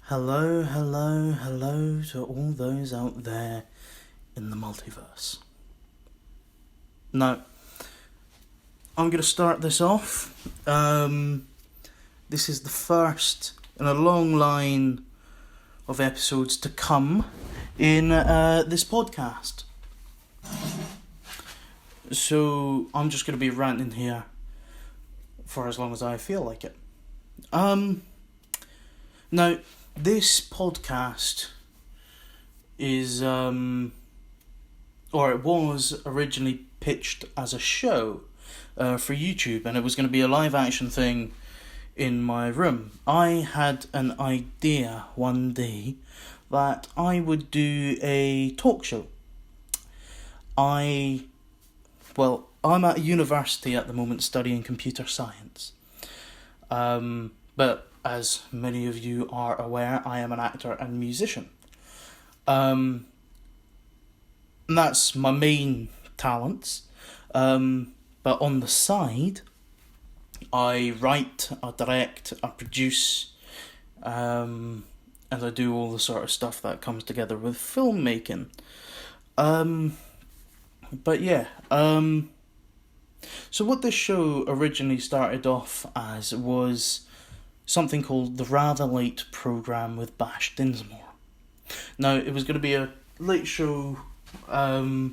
Hello, hello, hello to all those out there in the multiverse. Now, I'm going to start this off. This is the first in a long line of episodes to come in this podcast. So, I'm just going to be ranting here for as long as I feel like it. Now, this podcast is, or it was originally pitched as a show for YouTube, and it was going to be a live action thing in my room. I had an idea one day that I would do a talk show. I'm at university at the moment studying computer science. But as many of you are aware, I am an actor and musician. That's my main talents. But on the side, I write, I direct, I produce, and I do all the sort of stuff that comes together with filmmaking. So what this show originally started off as was something called the Rather Late Programme with Bash Dinsmore. Now, it was going to be a late show that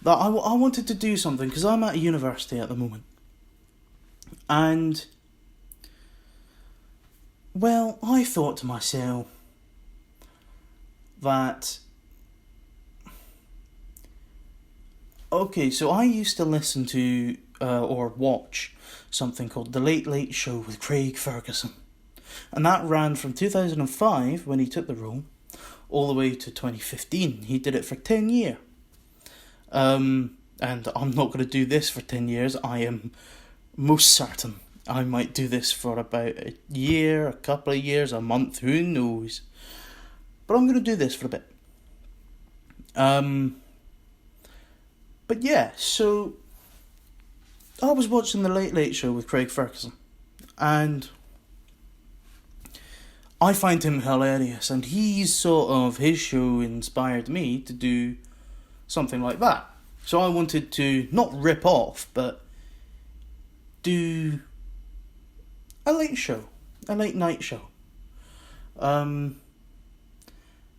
I wanted to do something, because I'm at a university at the moment. And, well, I thought to myself that, okay, so I used to listen to or watch something called The Late Late Show with Craig Ferguson. And that ran from 2005, when he took the role, all the way to 2015. He did it for 10 years. And I'm not going to do this for 10 years. I am most certain I might do this for about a year, a couple of years, a month, who knows. But I'm going to do this for a bit. But yeah, so I was watching The Late Late Show with Craig Ferguson, and I find him hilarious, and his show inspired me to do something like that. So I wanted to not rip off, but do a late night show.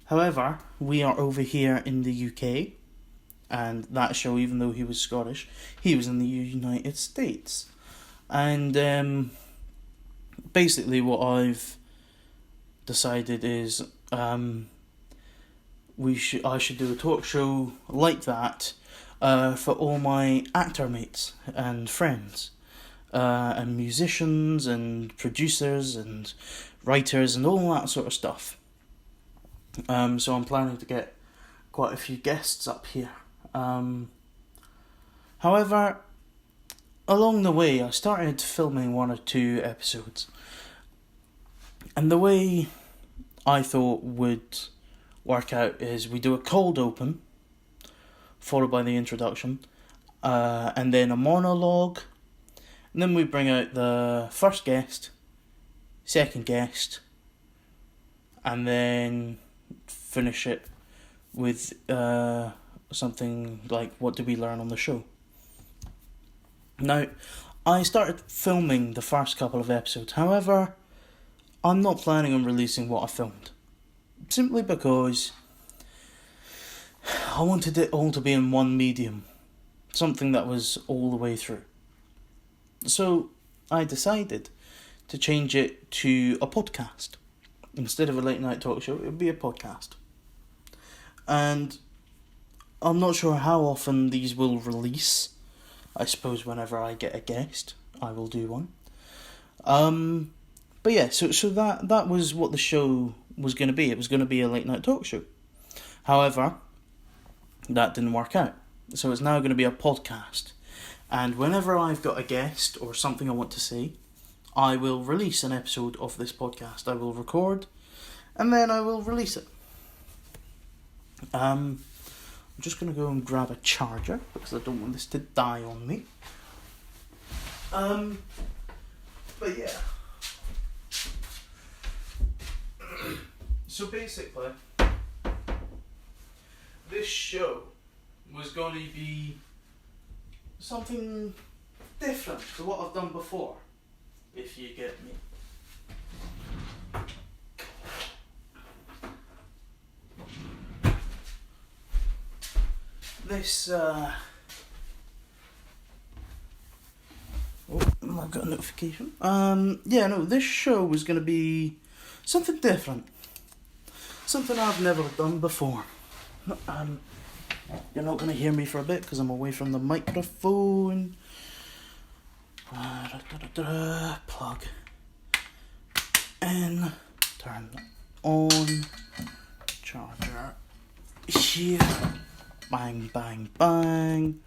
However, we are over here in the UK, and that show, even though he was Scottish, he was in the United States. And basically what I've decided is I should do a talk show like that for all my actor mates and friends, and musicians and producers and writers and all that sort of stuff. So I'm planning to get quite a few guests up here. However, along the way I started filming 1 or 2 episodes, and the way I thought would work out is we do a cold open followed by the introduction, and then a monologue, and then we bring out the first guest, second guest, and then finish it with something like, what did we learn on the show? Now, I started filming the first couple of episodes. However, I'm not planning on releasing what I filmed, simply because I wanted it all to be in one medium, something that was all the way through. So I decided to change it to a podcast. Instead of a late night talk show, it would be a podcast. And I'm not sure how often these will release. I suppose whenever I get a guest, I will do one. But yeah, so that was what the show was going to be. It was going to be a late night talk show. However, that didn't work out. So it's now going to be a podcast. And whenever I've got a guest or something I want to say, I will release an episode of this podcast. I will record, and then I will release it. I'm just going to go and grab a charger, because I don't want this to die on me. But yeah. So basically, this show was going to be something different to what I've done before, if you get me. This, oh, I've got a notification. This show was going to be something different. Something I've never done before. You're not going to hear me for a bit because I'm away from the microphone. Plug in, turn on, charger here, bang, bang, bang.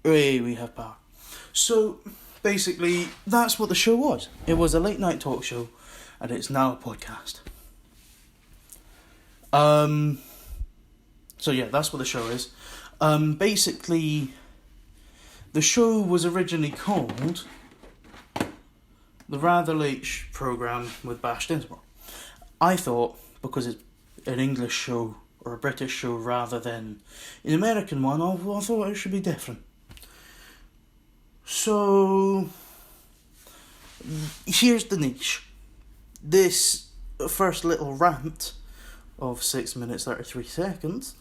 Hey, we have power. So, basically, that's what the show was. It was a late night talk show, and it's now a podcast. So yeah, that's what the show is. Basically, the show was originally called The Rather Late Programme with Bash Dinsmore. I thought, because it's an English show, or a British show, rather than an American one, I thought it should be different. So, here's the niche. This first little rant of 6 minutes 33 seconds,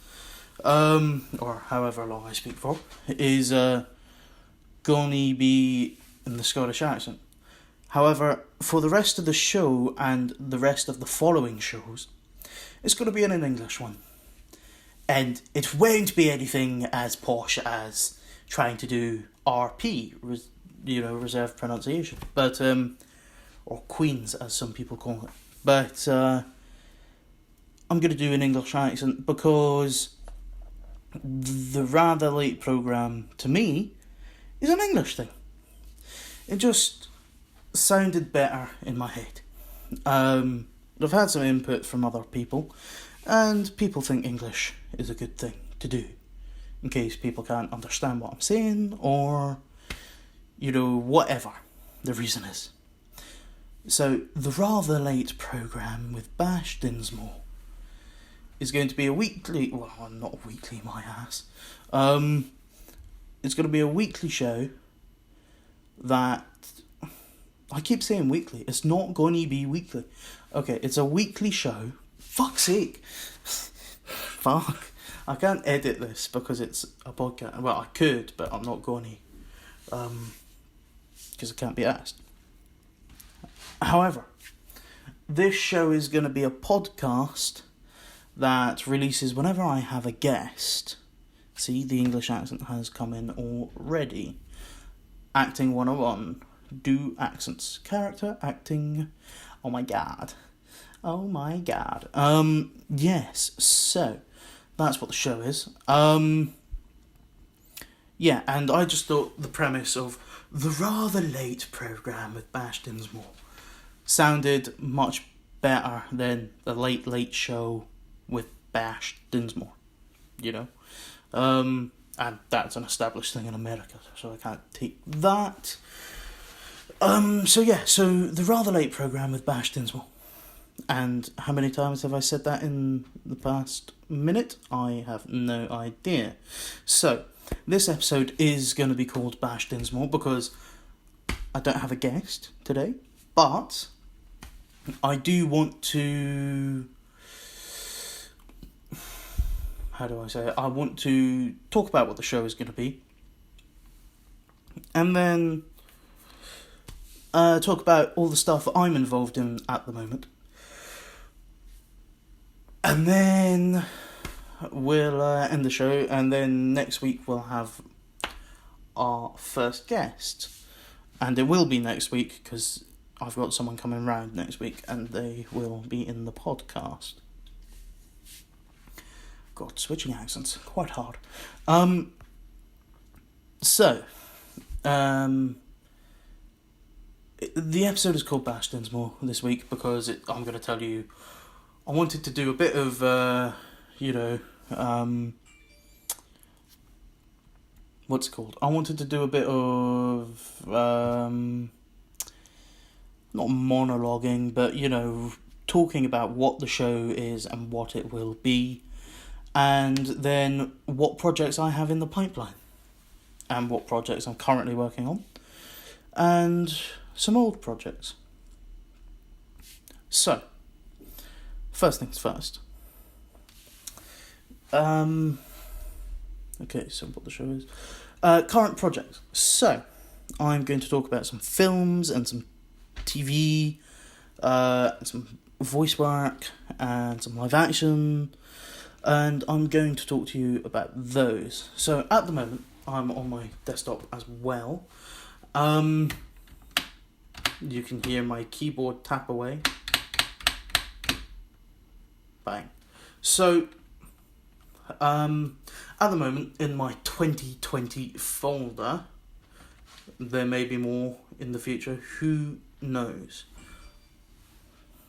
or however long I speak for, is gonna be in the Scottish accent. However, for the rest of the show and the rest of the following shows, it's going to be in an English one. And it won't be anything as posh as trying to do RP, reserved pronunciation, but or Queens as some people call it. But I'm going to do an English accent because the Rather Late programme, to me, is an English thing. It just sounded better in my head. I've had some input from other people, and people think English is a good thing to do, in case people can't understand what I'm saying, or, whatever the reason is. So, the Rather Late programme with Bash Dinsmore is going to be a weekly, well, not weekly, my ass. It's going to be a weekly show that, I keep saying weekly, it's not going to be weekly. Okay, it's a weekly show. Fuck's sake. Fuck. I can't edit this because it's a podcast. Well, I could, but I'm not going to. Because I can't be asked. However, this show is going to be a podcast that releases whenever I have a guest. See, the English accent has come in already. Acting 101. Do accents. Character acting. Oh my god. Oh my god. Yes, so that's what the show is. Yeah, and I just thought the premise of the Rather Late programme with Bash Dinsmore sounded much better than the Late Show with Bash Dinsmore, and that's an established thing in America, so I can't take that. So the Rather Late programme with Bash Dinsmore. And how many times have I said that in the past minute? I have no idea. So, this episode is going to be called Bash Dinsmore because I don't have a guest today, but I do want to... How do I say it? I want to talk about what the show is going to be. And then talk about all the stuff that I'm involved in at the moment. And then we'll end the show, and then next week we'll have our first guest. And it will be next week, because I've got someone coming round next week, and they will be in the podcast. God, switching accents, quite hard. The episode is called Bash Dinsmore this week because I'm going to tell you, I wanted to do a bit of, what's it called? I wanted to do a bit of, not monologuing, but, talking about what the show is and what it will be, and then what projects I have in the pipeline, and what projects I'm currently working on, and some old projects. So, first things first. Okay, so what the show is. Current projects. So, I'm going to talk about some films and some TV, some voice work, and some live action, and I'm going to talk to you about those. So, at the moment, I'm on my desktop as well. You can hear my keyboard tap away. Bang. So, at the moment, in my 2020 folder, there may be more in the future, who knows?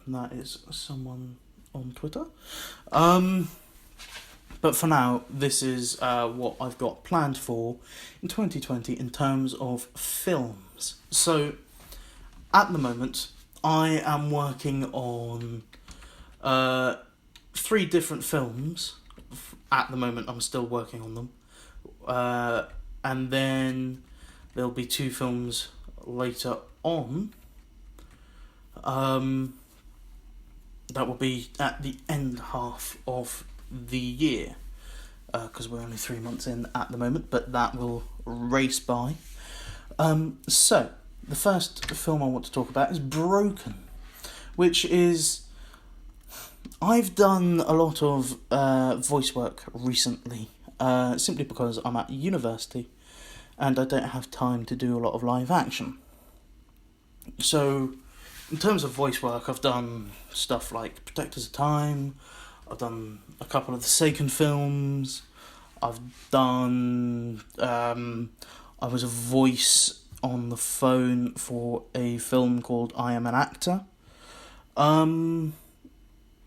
That is someone on Twitter. But for now, this is what I've got planned for in 2020 in terms of films. So, at the moment, I am working on 3 different films. At the moment, I'm still working on them. And then there'll be 2 films later on. That will be at the end half of the year. Because we're only 3 months in at the moment, but that will race by. So, the first film I want to talk about is Broken, which is... I've done a lot of voice work recently, simply because I'm at university and I don't have time to do a lot of live action. So, in terms of voice work, I've done stuff like Protectors of Time, I've done a couple of the Seiken films, I've done... I was a voice on the phone for a film called I Am an Actor.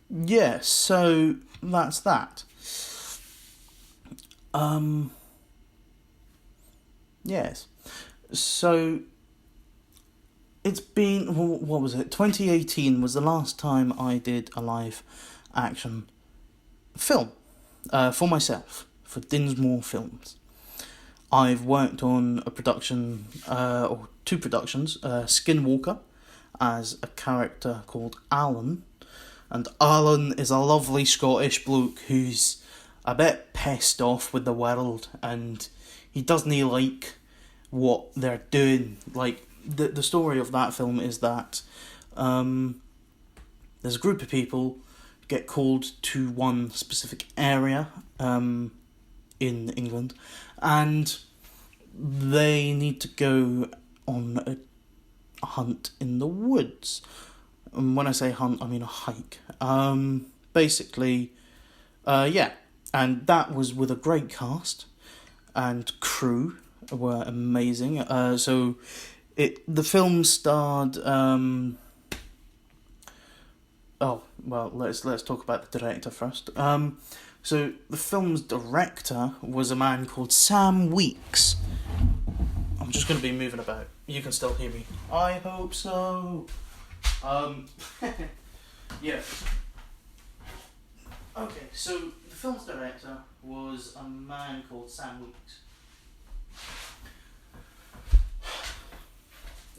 Yeah, so that's that. Yes. So, it's been, what was it? 2018 was the last time I did a live action film for myself, for Dinsmore Films. I've worked on a production, or 2 productions, Skinwalker, as a character called Alan. And Alan is a lovely Scottish bloke who's a bit pissed off with the world, and he doesn't like what they're doing. Like, the story of that film is that there's a group of people who get called to one specific area in England, and they need to go on a hunt in the woods. And when I say hunt, I mean a hike. Basically, yeah. And that was with a great cast, and crew were amazing. So, the film starred... oh, well, let's talk about the director first. So, the film's director was a man called Sam Weeks. I'm just going to be moving about. You can still hear me. I hope so. Yeah. Okay, so the film's director was a man called Sam Weeks.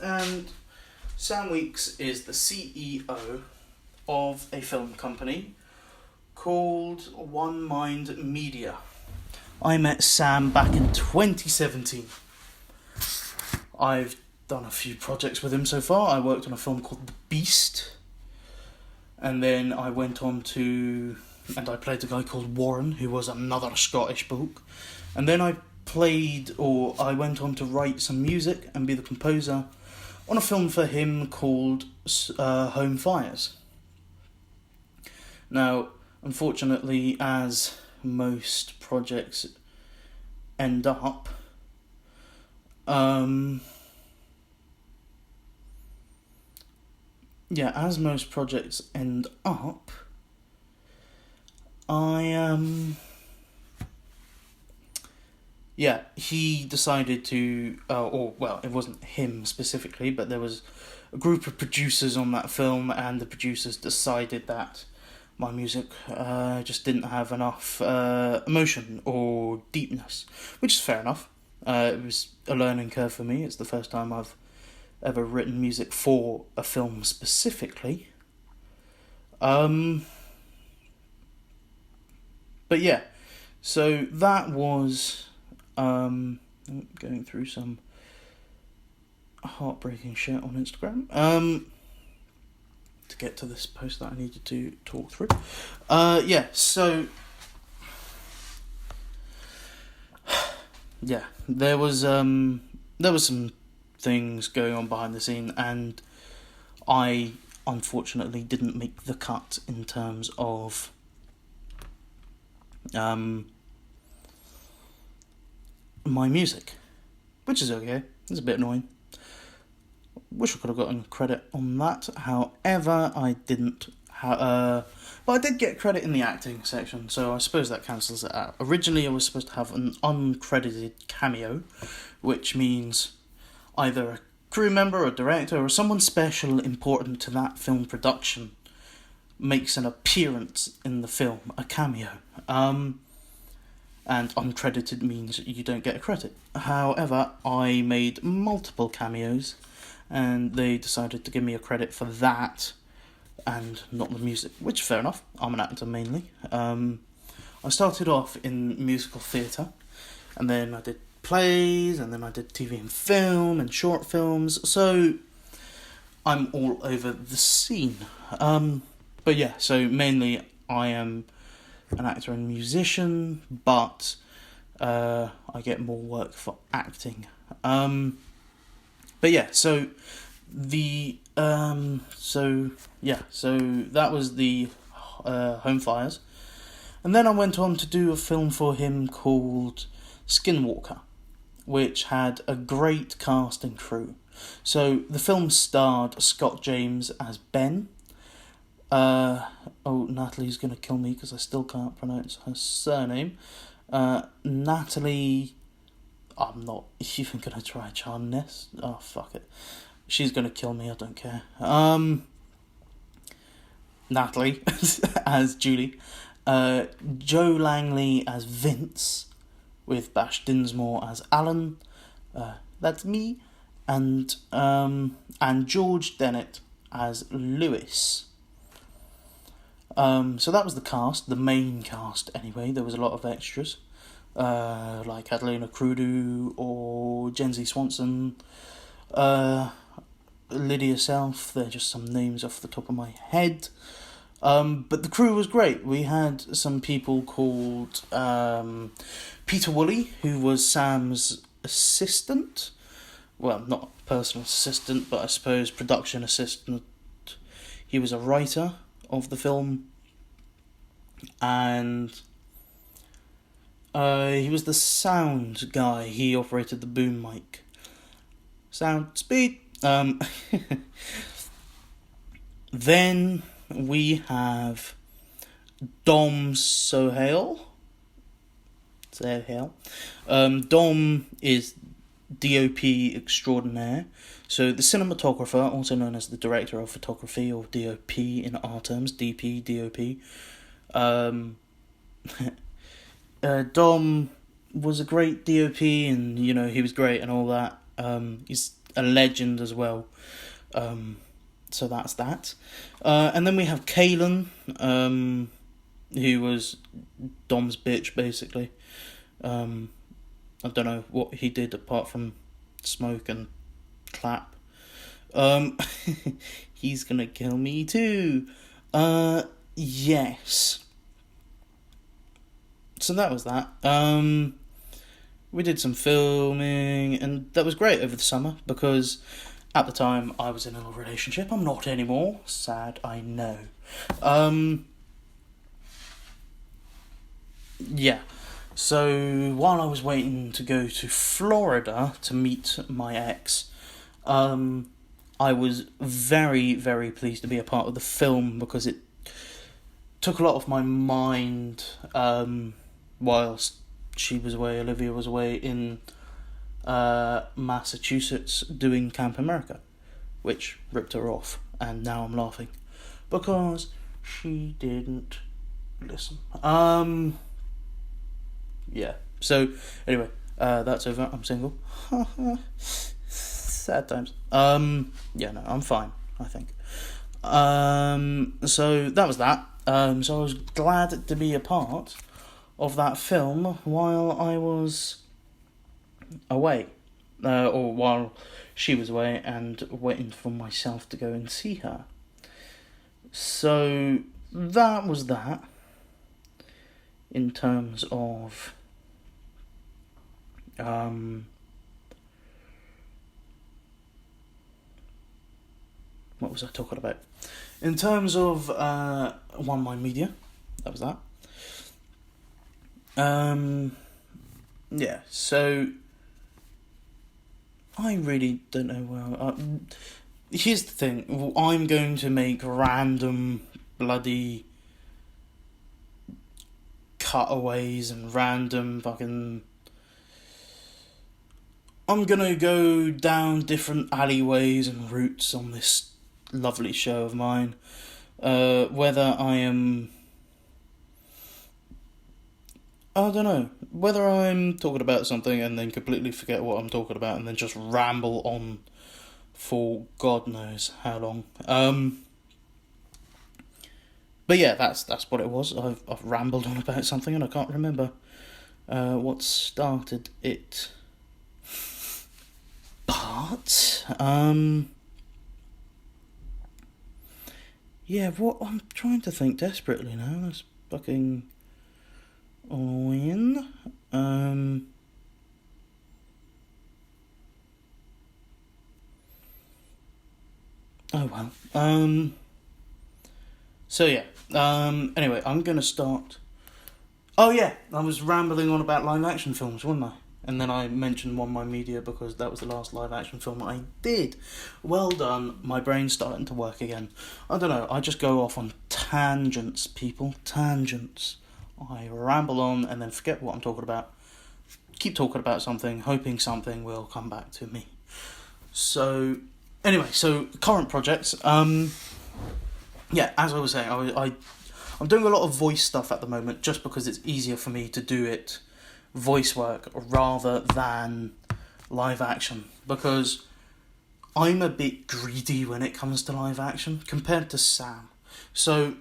And Sam Weeks is the CEO of a film company called One Mind Media. I met Sam back in 2017. I've done a few projects with him so far. I worked on a film called The Beast, and then I went on to... and I played a guy called Warren, who was another Scottish bloke, and then I went on to write some music and be the composer on a film for him called Home Fires. Now, unfortunately, as most projects end up, as most projects end up, he decided to, it wasn't him specifically, but there was a group of producers on that film, and the producers decided that my music just didn't have enough emotion or deepness, which is fair enough. It was a learning curve for me. It's the first time I've ever written music for a film specifically. But yeah, so that was I'm going through some heartbreaking shit on Instagram to get to this post that I needed to talk through. So yeah, there was some things going on behind the scene, and I unfortunately didn't make the cut in terms of my music, which is okay. It's a bit annoying. Wish I could have gotten credit on that. However, I didn't. But I did get credit in the acting section, so I suppose that cancels it out. Originally, I was supposed to have an uncredited cameo, which means either a crew member or director or someone special important to that film production makes an appearance in the film, a cameo. And uncredited means you don't get a credit. However, I made multiple cameos, and they decided to give me a credit for that and not the music, which fair enough. I'm an actor mainly. I started off in musical theatre, and then I did plays, and then I did TV and film and short films, so I'm all over the scene. But yeah, so mainly I am an actor and musician, but I get more work for acting. But yeah, so that was the Home Fires, and then I went on to do a film for him called Skinwalker, which had a great cast and crew. So the film starred Scott James as Ben. Natalie's gonna kill me because I still can't pronounce her surname. Natalie, I'm not even gonna try Charness. Oh, fuck it. She's gonna kill me, I don't care. Natalie as Julie. Joe Langley as Vince, with Bash Dinsmore as Alan. That's me. And George Dennett as Lewis. So that was the cast, the main cast anyway. There was a lot of extras, like Adelina Crudu or Jenzy Swanson, Lydia Self. They're just some names off the top of my head. But the crew was great. We had some people called Peter Woolley, who was Sam's assistant. Well, not personal assistant, but I suppose production assistant. He was a writer of the film, and he was the sound guy. He operated the boom mic. Sound speed. Then we have Dom Sohail. Dom is DOP extraordinaire. So the cinematographer, also known as the director of photography, or DOP in our terms, DP, DOP. Dom was a great DOP, and he was great and all that. He's a legend as well. So that's that. And then we have Kalen, who was Dom's bitch, basically. I don't know what he did apart from smoke and clap. He's gonna kill me too. Yes. So that was that. We did some filming, and that was great over the summer, because at the time I was in a relationship. I'm not anymore. Sad, I know. Yeah. So while I was waiting to go to Florida to meet my ex, I was very, very pleased to be a part of the film, because it took a lot of my mind whilst she was away, Olivia was away in Massachusetts doing Camp America, which ripped her off, and now I'm laughing because she didn't listen. Yeah. So anyway, that's over. I'm single. Sad times. Yeah, no, I'm fine, I think. So that was that. So I was glad to be a part of that film while I was away. Or while she was away and waiting for myself to go and see her. So that was that. In terms of what was I talking about? In terms of One Mind Media, that was that. Yeah, so I really don't know where. Here's the thing: I'm going to make random bloody cutaways and random fucking. I'm gonna go down different alleyways and routes on this lovely show of mine. Whether I am, I don't know, whether I'm talking about something and then completely forget what I'm talking about and then just ramble on for God knows how long. But yeah, that's what it was. I've rambled on about something and I can't remember what started it. But yeah, what I'm trying to think desperately now. That's fucking annoying. Oh well. So yeah. Anyway, I'm gonna start. Oh yeah, I was rambling on about live action films, wasn't I? And then I mentioned One Mind Media because that was the last live action film I did. Well done, my brain's starting to work again. I don't know, I just go off on tangents, people. Tangents. I ramble on and then forget what I'm talking about. Keep talking about something, hoping something will come back to me. So, anyway, current projects. Yeah, as I was saying, I'm doing a lot of voice stuff at the moment just because it's easier for me to do it voice work rather than live action, because I'm a bit greedy when it comes to live action compared to Sam. So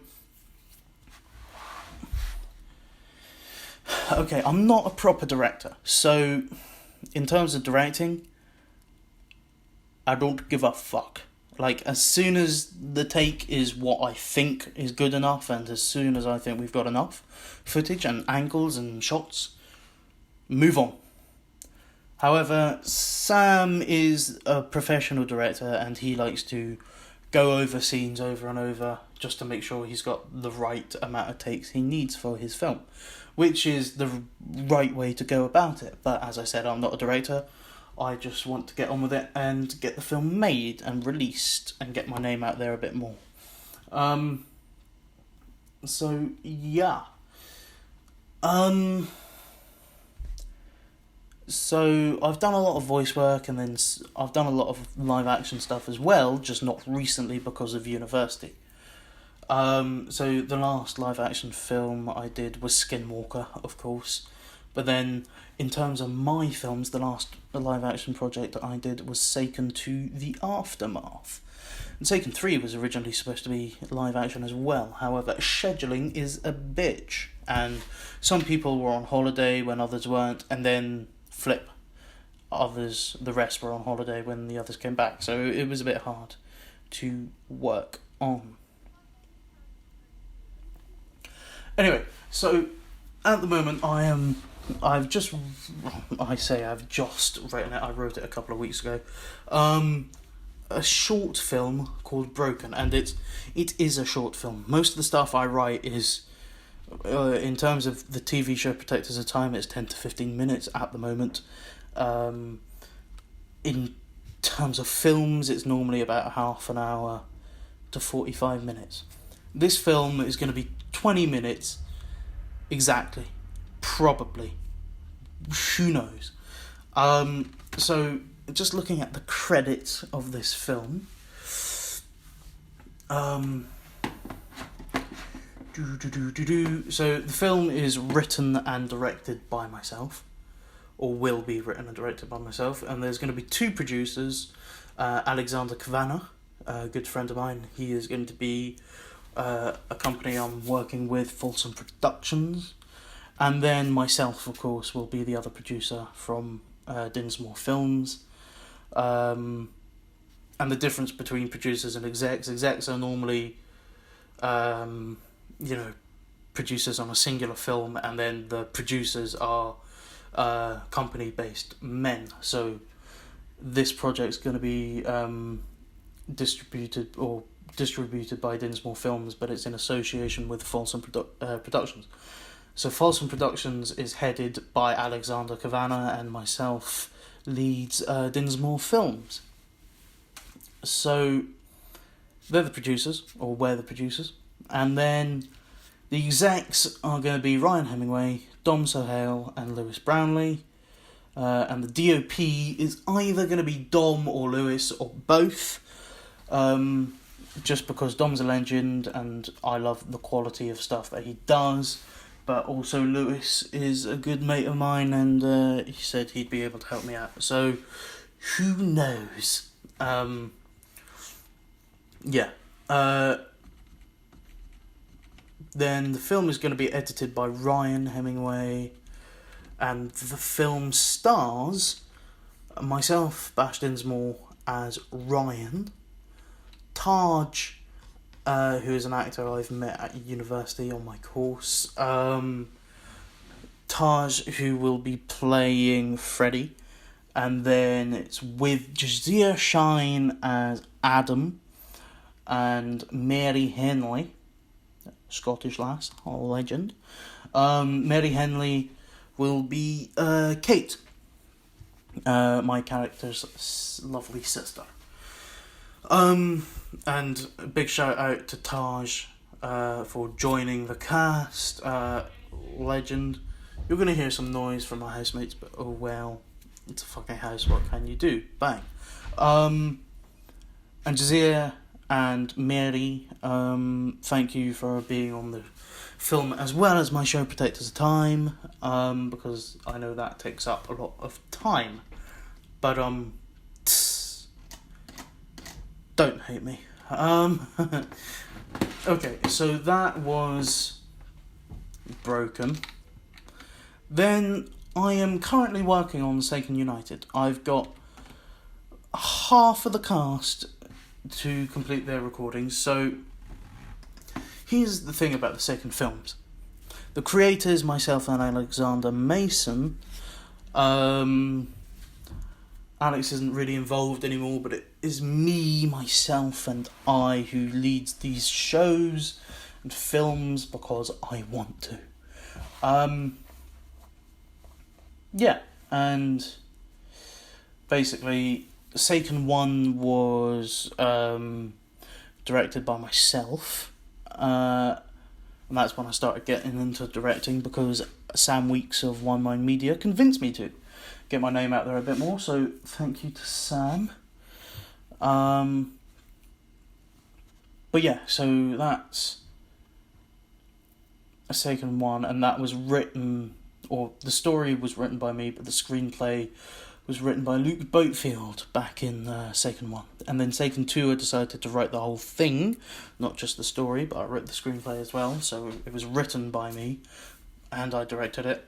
okay, I'm not a proper director, so in terms of directing, I don't give a fuck. Like, as soon as the take is what I think is good enough, and as soon as I think we've got enough footage and angles and shots, move on. However, Sam is a professional director and he likes to go over scenes over and over just to make sure he's got the right amount of takes he needs for his film, which is the right way to go about it. But as I said, I'm not a director. I just want to get on with it and get the film made and released and get my name out there a bit more. So, yeah. So I've done a lot of voice work and then I've done a lot of live action stuff as well, just not recently because of university. So the last live action film I did was Skinwalker, of course. But then in terms of my films, the last live action project that I did was Seiken 2 The Aftermath. And Seiken 3 was originally supposed to be live action as well. However, scheduling is a bitch. And some people were on holiday when others weren't, and then flip. The rest were on holiday when the others came back. So it was a bit hard to work on. Anyway, so at the moment I've just written it. I wrote it a couple of weeks ago. A short film called Broken, and it is a short film. Most of the stuff I write is, in terms of the TV show Protectors of Time, it's 10 to 15 minutes at the moment. In terms of films, it's normally about half an hour to 45 minutes. This film is going to be 20 minutes exactly. Probably. Who knows? So, just looking at the credits of this film, So the film is written and directed by myself, or will be written and directed by myself, and there's going to be two producers. Alexander Kavanagh, a good friend of mine, he is going to be a company I'm working with, Folsom Productions, and then myself, of course, will be the other producer from Dinsmore Films. And the difference between producers and execs are normally, producers on a singular film, and then the producers are company-based men. So this project's going to be distributed by Dinsmore Films, but it's in association with Folsom Productions. So Folsom Productions is headed by Alexander Kavanagh, and myself leads Dinsmore Films. So they're the producers, or we're the producers, and then the execs are going to be Ryan Hemingway, Dom Sohail, and Lewis Brownlee. And the DOP is either going to be Dom or Lewis or both, just because Dom's a legend and I love the quality of stuff that he does, but also Lewis is a good mate of mine, and he said he'd be able to help me out. So who knows? Then the film is going to be edited by Ryan Hemingway, and the film stars myself, Bash Dinsmore, as Ryan, Taj, who is an actor I've met at university on my course, Taj, who will be playing Freddy, and then it's with Jazia Shine as Adam, and Mary Henley, Scottish lass, a legend. Mary Henley will be Kate, my character's lovely sister. And a big shout out to Taj for joining the cast. Legend. You're going to hear some noise from my housemates, but oh well, it's a fucking house, what can you do? Bang. And Jazia and Mary, thank you for being on the film as well as my show Protectors of Time, because I know that takes up a lot of time, but don't hate me. Okay, so that was Broken. Then I am currently working on Sacred United. I've got half of the cast to complete their recordings. So here's the thing about the second films. The creators, myself and Alexander Mason, Alex isn't really involved anymore, but it is me, myself and I who leads these shows and films because I want to. And basically Satan 1 was directed by myself, and that's when I started getting into directing, because Sam Weeks of One Mind Media convinced me to get my name out there a bit more, so thank you to Sam. But yeah, so that's a Satan 1, and that was written, or the story was written by me, but the screenplay was written by Luke Boatfield back in Satan 1. And then Satan 2, I decided to write the whole thing, not just the story, but I wrote the screenplay as well, so it was written by me, and I directed it,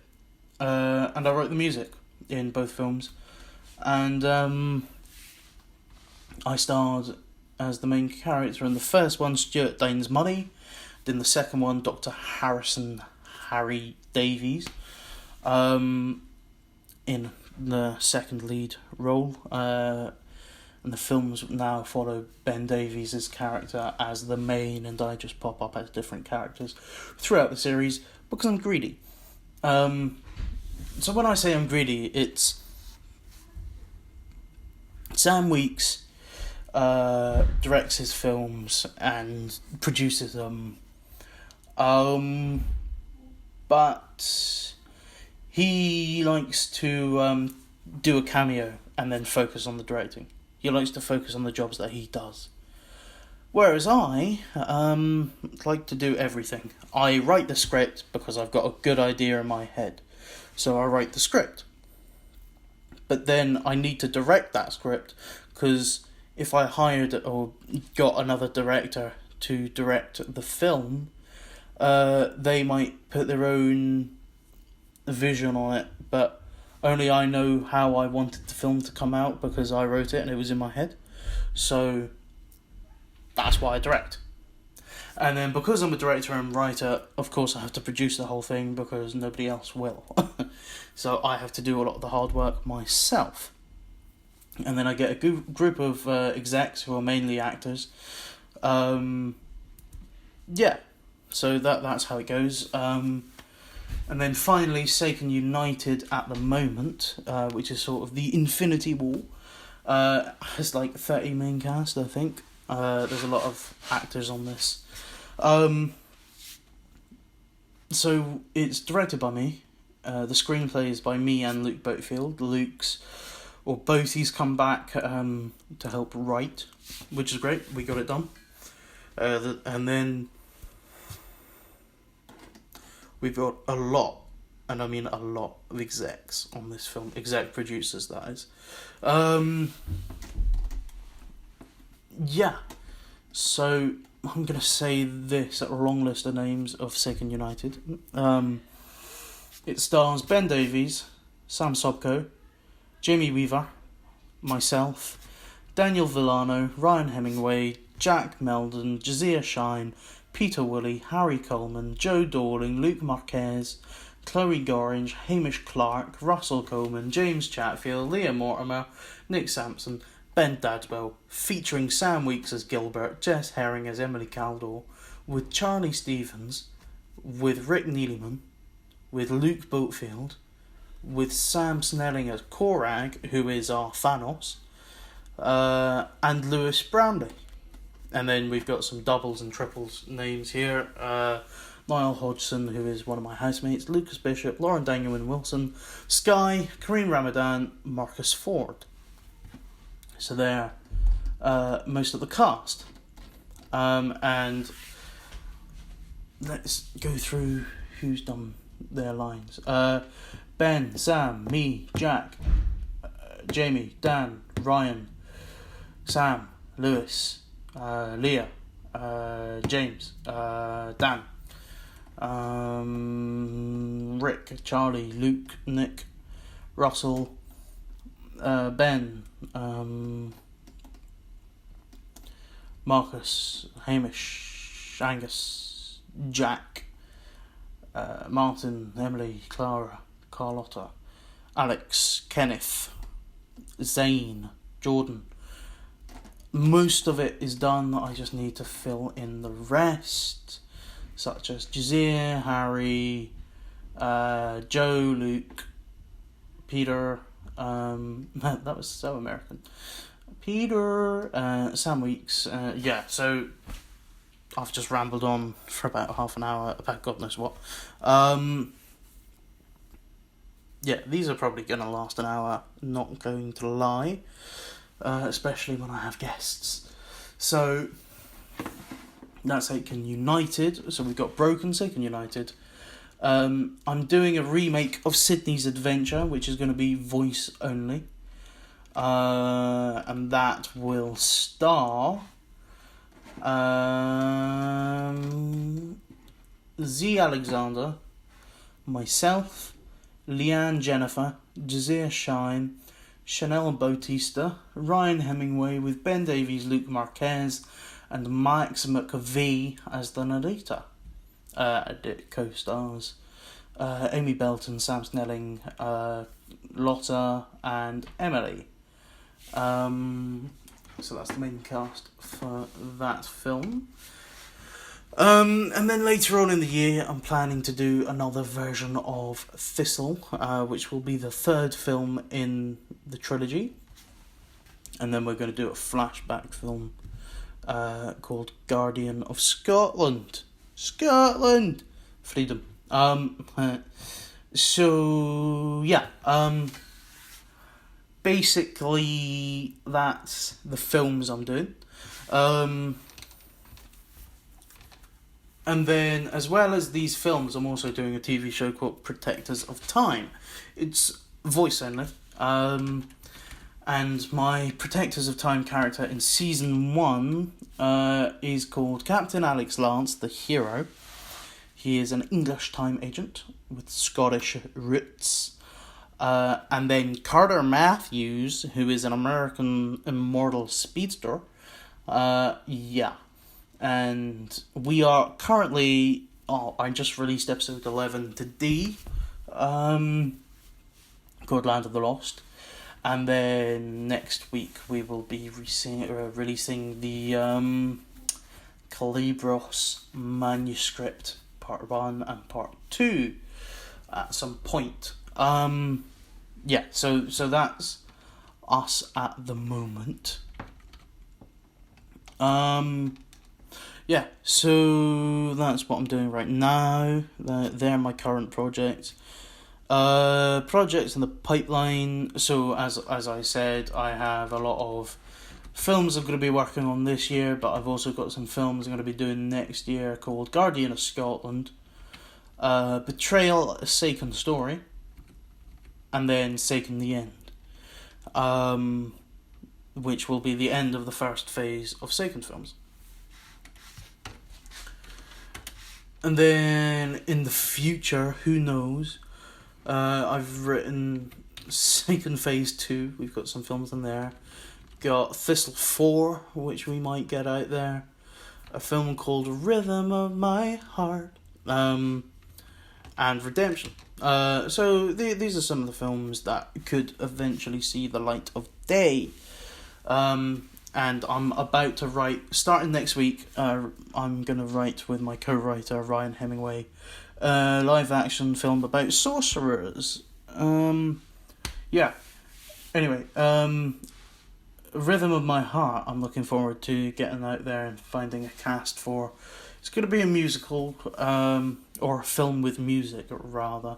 and I wrote the music in both films, and I starred as the main character in the first one, Stuart Daines Money, then the second one, Dr. Harry Davies, in the second lead role, and the films now follow Ben Davies' character as the main, and I just pop up as different characters throughout the series because I'm greedy. So when I say I'm greedy, it's Sam Weeks directs his films and produces them, but he likes to do a cameo and then focus on the directing. He likes to focus on the jobs that he does, Whereas I like to do everything. I write the script because I've got a good idea in my head. So I write the script. But then I need to direct that script, because if I hired or got another director to direct the film, they might put their own vision on it, but only I know how I wanted the film to come out because I wrote it and it was in my head. So that's why I direct. And then because I'm a director and writer, of course I have to produce the whole thing because nobody else will. So I have to do a lot of the hard work myself. And then I get a group of execs who are mainly actors. Yeah, so that's how it goes. And then finally, Sacred United at the moment, which is sort of the Infinity War, has like 30 main cast, I think. There's a lot of actors on this. So it's directed by me. The screenplay is by me and Luke Boatfield. He's come back to help write, which is great. We got it done. And then we've got a lot, and I mean a lot, of execs on this film. Exec producers, that is. Yeah. So I'm going to say this, a long list of names of Sacred United. It stars Ben Davies, Sam Sobko, Jamie Weaver, myself, Daniel Villano, Ryan Hemingway, Jack Meldon, Jazia Shine, Peter Woolley, Harry Coleman, Joe Dorling, Luke Marquez, Chloe Gorringe, Hamish Clark, Russell Coleman, James Chatfield, Leah Mortimer, Nick Sampson, Ben Dadwell, featuring Sam Weeks as Gilbert, Jess Herring as Emily Caldor, with Charlie Stevens, with Rick Neeleman, with Luke Boatfield, with Sam Snelling as Korag, who is our Thanos, and Lewis Brownlee. And then we've got some doubles and triples names here. Niall Hodgson, who is one of my housemates, Lucas Bishop, Lauren Dangerman-Wilson, Sky, Kareem Ramadan, Marcus Ford. So they're most of the cast. And let's go through who's done their lines. Ben, Sam, me, Jack, Jamie, Dan, Ryan, Sam, Lewis, Leah, James, Dan, Rick, Charlie, Luke, Nick, Russell, Ben, Marcus, Hamish, Angus, Jack, Martin, Emily, Clara, Carlotta, Alex, Kenneth, Zane, Jordan. Most of it is done. I just need to fill in the rest, such as Jazir, Harry, Joe, Luke, Peter. That was so American. Peter, Sam Weeks. Yeah, so I've just rambled on for about half an hour about God knows what. Yeah, these are probably going to last an hour, not going to lie. Especially when I have guests. So that's Sacred United. So we've got Broken, Sacred United. I'm doing a remake of Sydney's Adventure, which is going to be voice only. And that will star Z Alexander, myself, Leanne Jennifer, Jazia Shine, Chanel Bautista, Ryan Hemingway with Ben Davies, Luke Marquez, and Max McVie as the narrator. Co-stars Amy Belton, Sam Snelling, Lotta, and Emily. So that's the main cast for that film. And then later on in the year, I'm planning to do another version of Thistle, which will be the third film in the trilogy. And then we're going to do a flashback film called Guardian of Scotland. Scotland! Freedom. So, yeah. Basically, that's the films I'm doing. And then, as well as these films, I'm also doing a TV show called Protectors of Time. It's voice only. And my Protectors of Time character in season 1 is called Captain Alex Lance, the hero. He is an English time agent with Scottish roots. And then Carter Matthews, who is an American immortal speedster. And we are currently... I just released episode 11 today. Called Land of the Lost. And then next week we will be releasing the Calibros manuscript, part 1 and part 2 at some point. So that's us at the moment. So that's what I'm doing right now. They're my current projects. Projects in the pipeline. So as I said, I have a lot of films I'm going to be working on this year, but I've also got some films I'm going to be doing next year called Guardian of Scotland, Betrayal, A Seiken Story, and then Seiken the End, which will be the end of the first phase of Seiken films. And then in the future, who knows? I've written Seiken Phase 2. We've got some films in there. Got Thistle 4, which we might get out there. A film called Rhythm of My Heart. And Redemption. So these are some of the films that could eventually see the light of day. And I'm about to write, starting next week, I'm going to write with my co-writer Ryan Hemingway, a live action film about sorcerers. Anyway, Rhythm of My Heart, I'm looking forward to getting out there and finding a cast for. It's going to be a musical, or a film with music, rather.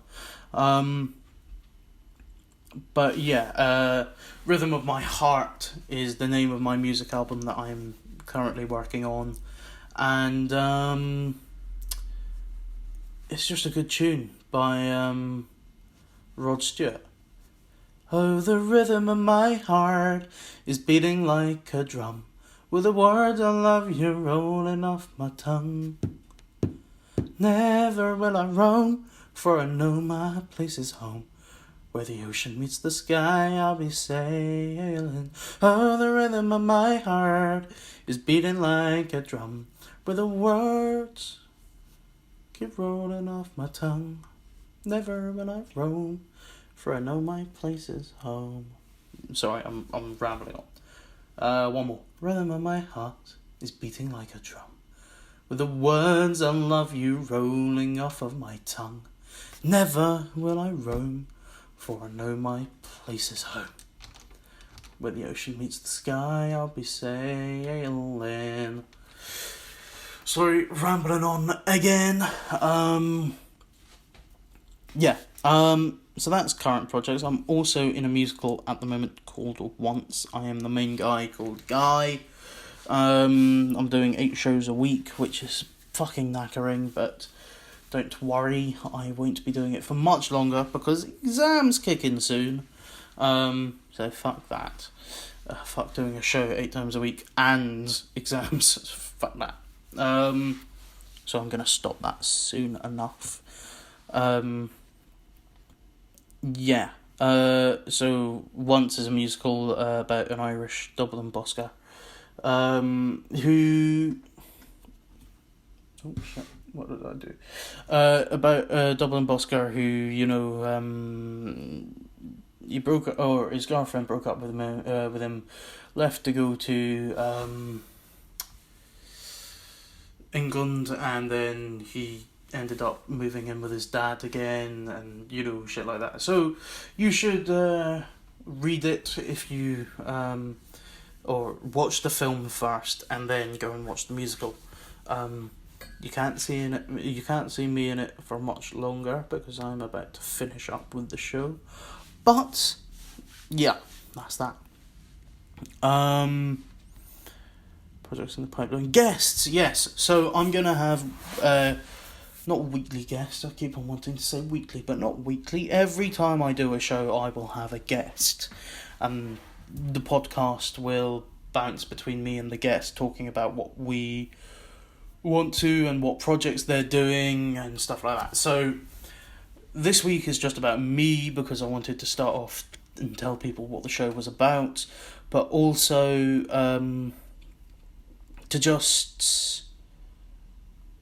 But yeah, Rhythm of My Heart is the name of my music album that I'm currently working on. And it's just a good tune by Rod Stewart. Oh, the rhythm of my heart is beating like a drum, with the words I love you rolling off my tongue. Never will I roam, for I know my place is home. Where the ocean meets the sky, I'll be sailing. Oh, the rhythm of my heart is beating like a drum, where the words keep rolling off my tongue. Never will I roam, for I know my place is home. Sorry, I'm rambling on. One more. Rhythm of my heart is beating like a drum, with the words I love you rolling off of my tongue. Never will I roam, for I know my place is home. Where the ocean meets the sky, I'll be sailing. Sorry, rambling on again. So that's current projects. I'm also in a musical at the moment called Once. I am the main guy called Guy. I'm doing 8 shows a week, which is fucking knackering, but don't worry, I won't be doing it for much longer because exams kick in soon. So fuck that. Fuck doing a show 8 times a week and exams. Fuck that. So I'm gonna stop that soon enough. So Once is a musical about an Irish Dublin busker who... Oh shit, what did I do? About a Dublin busker who, he broke, or his girlfriend broke up with him, left to go to England, and then he ended up moving in with his dad again, and shit like that. So you should read it if you or watch the film first and then go and watch the musical. You can't see me in it for much longer because I'm about to finish up with the show. But yeah, that's that. projects in the pipeline. Guests, yes. So I'm going to have, not weekly guests. I keep on wanting to say weekly, but not weekly. Every time I do a show, I will have a guest. The podcast will bounce between me and the guest, talking about what we want to and what projects they're doing and stuff like that. So this week is just about me, because I wanted to start off and tell people what the show was about, but also to just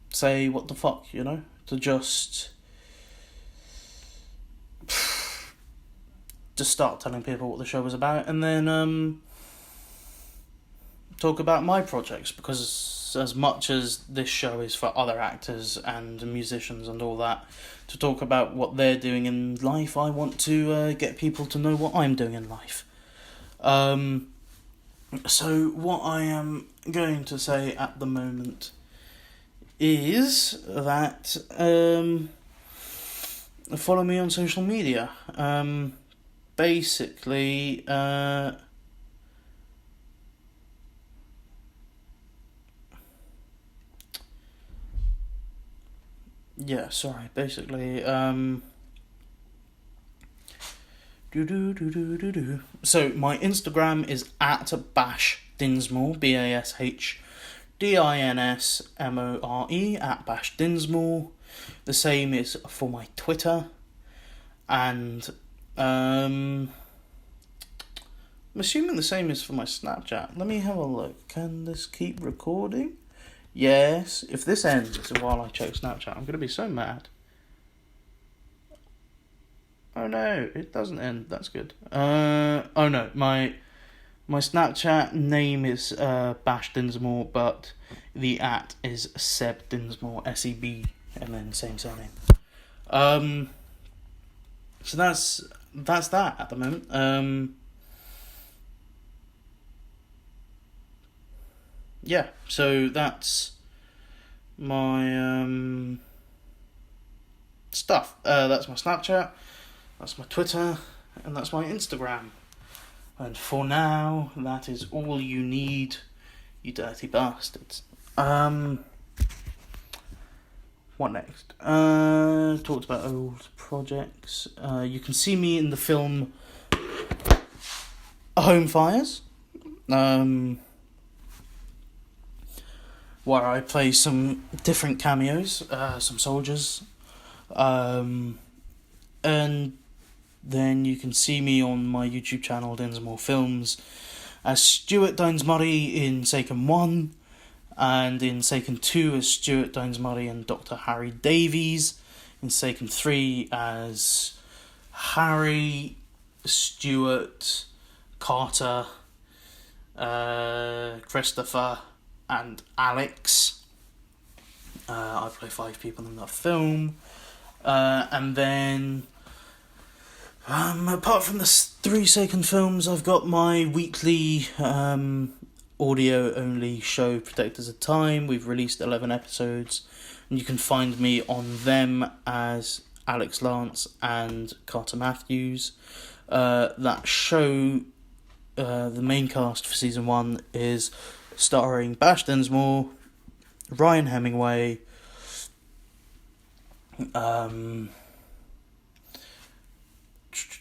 say what the fuck, to just start telling people what the show was about, and then talk about my projects, because as much as this show is for other actors and musicians and all that, to talk about what they're doing in life, I want to get people to know what I'm doing in life. So what I am going to say at the moment is that follow me on social media. Basically, So my Instagram is at Bash Dinsmore, BASHDINSMORE, at Bash Dinsmore. The same is for my Twitter, and I'm assuming the same is for my Snapchat. Let me have a look. Can this keep recording? Yes. If this ends while I check Snapchat, I'm going to be so mad. Oh no, it doesn't end. That's good. Oh no, my Snapchat name is Bash Dinsmore, but the @ is Seb Dinsmore, SEB, and then same surname. So that's that at the moment. Yeah, so that's my stuff. That's my Snapchat, that's my Twitter, and that's my Instagram. And for now, that is all you need, you dirty bastards. What next? Talked about old projects. You can see me in the film Home Fires, where I play some different cameos, some soldiers, and then you can see me on my YouTube channel, Dinsmore Films, as Stuart Dinsmore in Seiken 1, and in Seiken 2 as Stuart Dinsmore and Dr. Harry Davies, in Seiken 3 as Harry, Stuart, Carter, Christopher, and Alex. I play 5 people in that film. And then, apart from the 3 Seiken films, I've got my weekly audio-only show, Protectors of Time. We've released 11 episodes, and you can find me on them as Alex Lance and Carter Matthews. That show, the main cast for season 1 is starring Bash Dinsmore, Ryan Hemingway,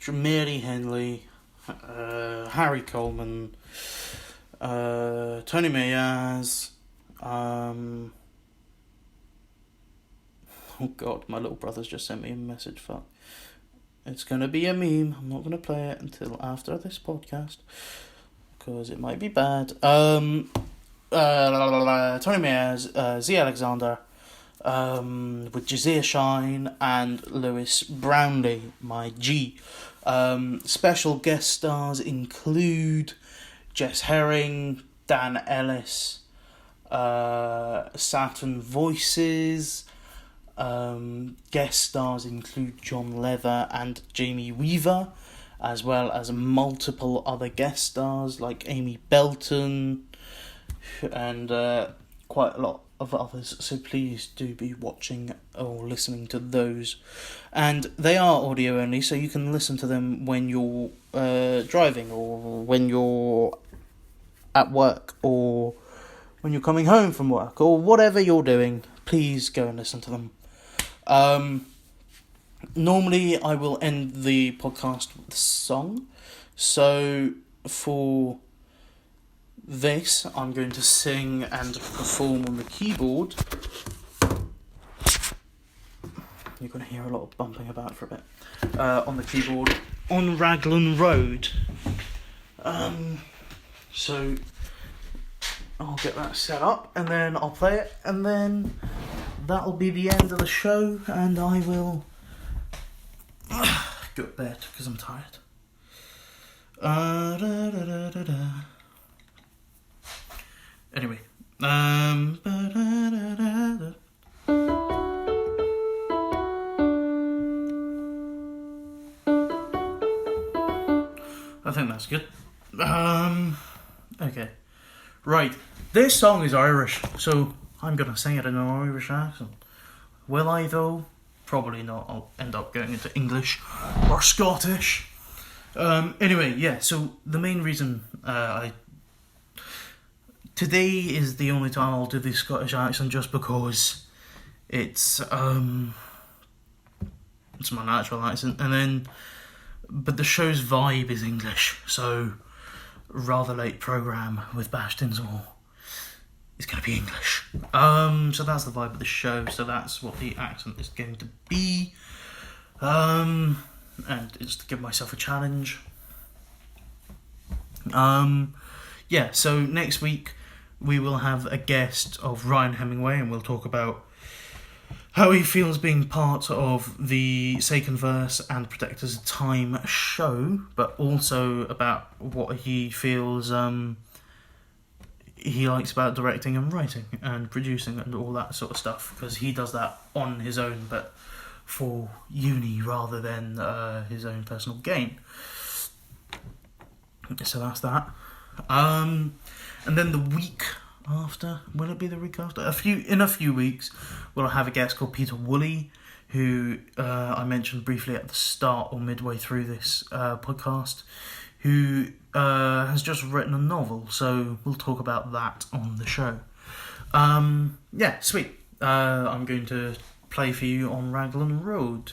Mary Henley, Harry Coleman, Tony Mayaz, oh god, my little brother's just sent me a message, fuck. It's gonna be a meme, I'm not gonna play it until after this podcast, because it might be bad. Tony Mayaz, Z. Alexander, with Jazia Shine and Lewis Brownlee, my G. Special guest stars include Jess Herring, Dan Ellis, Saturn Voices. Guest stars include John Leather and Jamie Weaver, as well as multiple other guest stars like Amy Belton and quite a lot of others, so please do be watching or listening to those. And they are audio only, so you can listen to them when you're driving, or when you're at work, or when you're coming home from work, or whatever you're doing, please go and listen to them. Normally I will end the podcast with a song, so for this I'm going to sing and perform on the keyboard. You're going to hear a lot of bumping about for a bit on the keyboard on Raglan Road. So I'll get that set up and then I'll play it, and then that'll be the end of the show, and I will go to bed because I'm tired. Anyway, I think that's good. Okay. Right. This song is Irish, so I'm gonna sing it in an Irish accent. Will I though? Probably not. I'll end up going into English or Scottish. Anyway, yeah, so the main reason today is the only time I'll do the Scottish accent, just because it's my natural accent, but the show's vibe is English, so rather late programme with Bash Dinsmore is going to be English. So that's the vibe of the show, so that's what the accent is going to be. And it's to give myself a challenge. Yeah, so next week we will have a guest of Ryan Hemingway, and we'll talk about how he feels being part of the Second Verse and Protectors of Time show, but also about what he feels he likes about directing and writing and producing and all that sort of stuff, because he does that on his own, but for uni rather than his own personal gain. So that's that. And then the week after, will it be the week after? In a few weeks, we'll have a guest called Peter Woolley, who I mentioned briefly at the start or midway through this podcast, who has just written a novel, so we'll talk about that on the show. Yeah, sweet. I'm going to play for you on Raglan Road.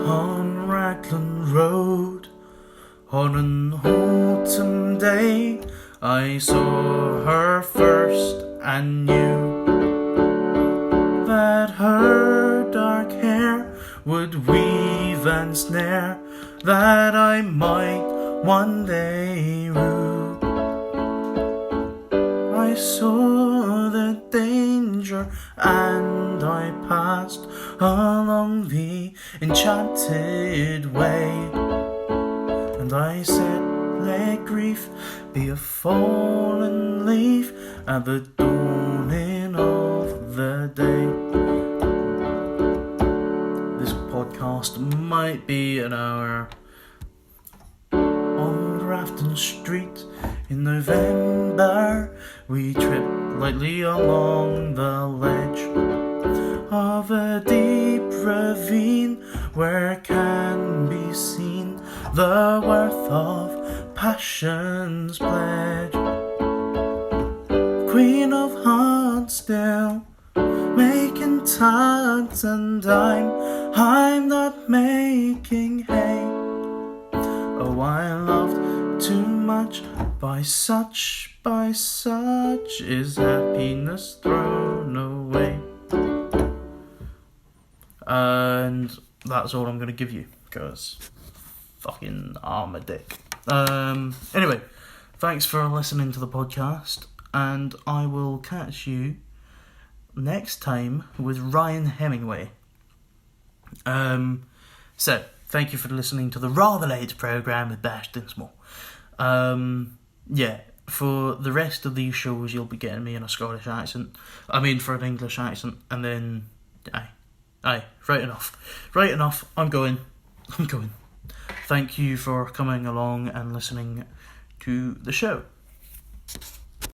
On Raglan Road, on an autumn day, I saw her first and knew that her dark hair would weave and snare, that I might one day rue. I saw the danger and I passed along the enchanted way, and I said, let grief be a fallen leaf at the dawning of the day. This podcast might be an hour. On Grafton Street in November, we tripped lightly along the ledge of a deep ravine where can be seen the worth of passion's pledge. Queen of hearts still making tarts, and I'm not making hay. Oh, I loved too much, by such is happiness thrown away. And that's all I'm going to give you, because fucking I'm a dick. Anyway, thanks for listening to the podcast, and I will catch you next time with Ryan Hemingway. So, thank you for listening to the rather late programme with Bash Dinsmore. Yeah, for the rest of these shows you'll be getting me in a Scottish accent. I mean, for an English accent, and then, aye, right enough, I'm going. Thank you for coming along and listening to the show.